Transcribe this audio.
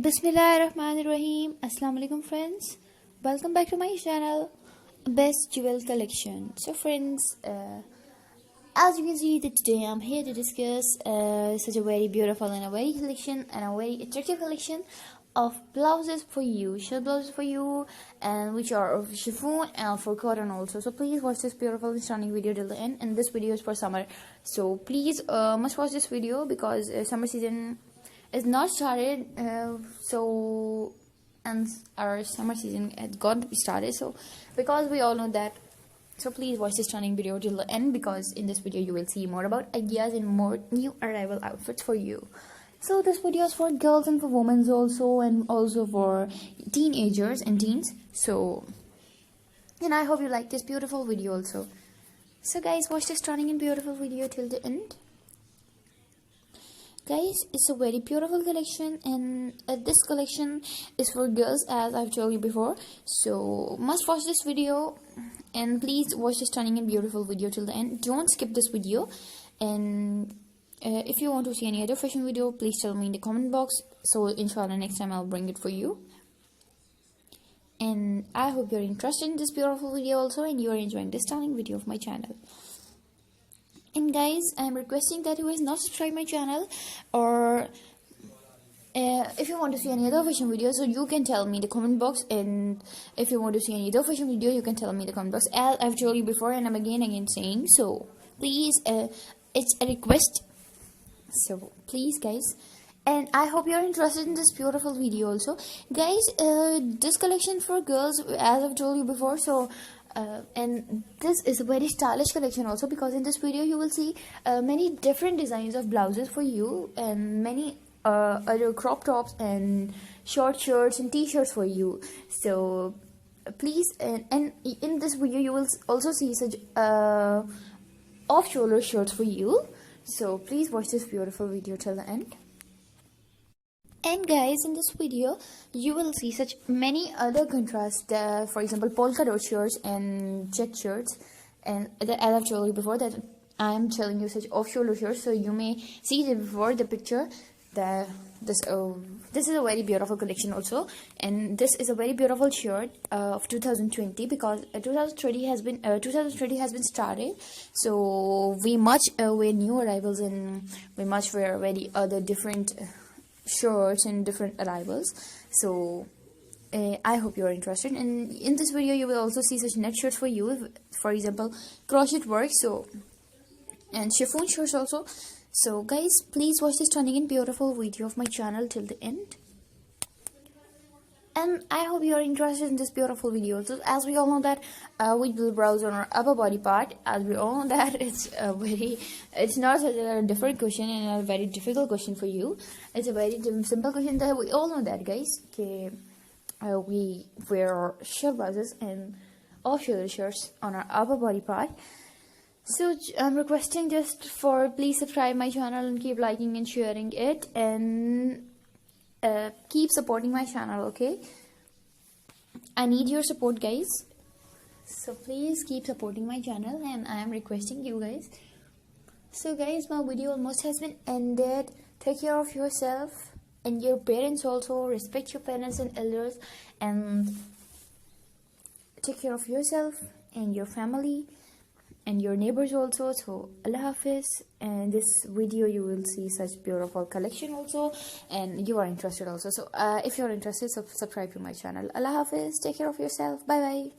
Bismillahirrahmanirrahim. Assalamu alaikum friends. Welcome back to my channel, Best Jewel Collection. So friends, as you can see that today I'm here to discuss such a very beautiful and a very collection and a very attractive collection of blouses for you, shirt blouses for you, and which are of chiffon and for cotton also. So please watch this beautiful and stunning video till the end, and this video is for summer, so please must watch this video because summer season is not started, and our summer season had got to be started, so because we all know that. So please watch this stunning video till the end, because in this video you will see more about ideas and more new arrival outfits for you. So this video is for girls and for women also, and also for teenagers and teens. So, and I hope you like this beautiful video also. So guys, watch this stunning and beautiful video till the end. Guys, it's a very beautiful collection, and this collection is for girls, as I've told you before. So must watch this video, and please watch the stunning and beautiful video till the end. Don't skip this video. And if you want to see any other fashion video, please tell me in the comment box, so inshallah next time I'll bring it for you. And I hope you're interested in this beautiful video also, and you're enjoying this stunning video of my channel. And guys, I'm requesting that who has not subscribed my channel, or if you want to see any other fashion video, so you can tell me in the comment box. And if you want to see any other fashion video, you can tell me in the comment box, as I've told you before, and I'm again saying. So please, it's a request, so please guys. And I hope you're interested in this beautiful video also, guys. This collection for girls, as I've told you before. So and this is a very stylish collection also, because in this video you will see many different designs of blouses for you, and many other crop tops and short shirts and t-shirts for you. So please, and in this video you will also see such off-shoulder shirts for you. So please watch this beautiful video till the end. And guys, in this video you will see such many other contrasts, for example polka dot shirts and check shirts, and as I've told you before that I am telling you such off-shoulder shirts, so you may see it before the picture. This is a very beautiful collection also, and this is a very beautiful shirt of 2020, because 2020 has been started. So we much wear new arrivals, and we much wear very other different shirts and different arrivals. So I hope you're interested, and in this video you will also see such net shirts for you, for example crochet work, so, and chiffon shirts also. So guys, please watch this stunning and beautiful video of my channel till the end, and I hope you are interested in this beautiful video. So as we all know that we will browse on our upper body part, as we all know that it's not such a different question and a very difficult question for you. It's a very simple question that we all know that, guys. Okay, we wear shirt blouses and off-shoulder shirts on our upper body part. So I'm requesting just for please subscribe my channel and keep liking and sharing it, and keep supporting my channel, okay? I need your support, guys. So please keep supporting my channel, and I am requesting you guys. So guys, my video almost has been ended. Take care of yourself and your parents also. Respect your parents and elders, and take care of yourself and your family and your neighbors also. So Allah Hafiz. And this video you will see such beautiful collection also, and you are interested also. So if you're interested, subscribe to my channel. Allah Hafiz. Take care of yourself. Bye bye.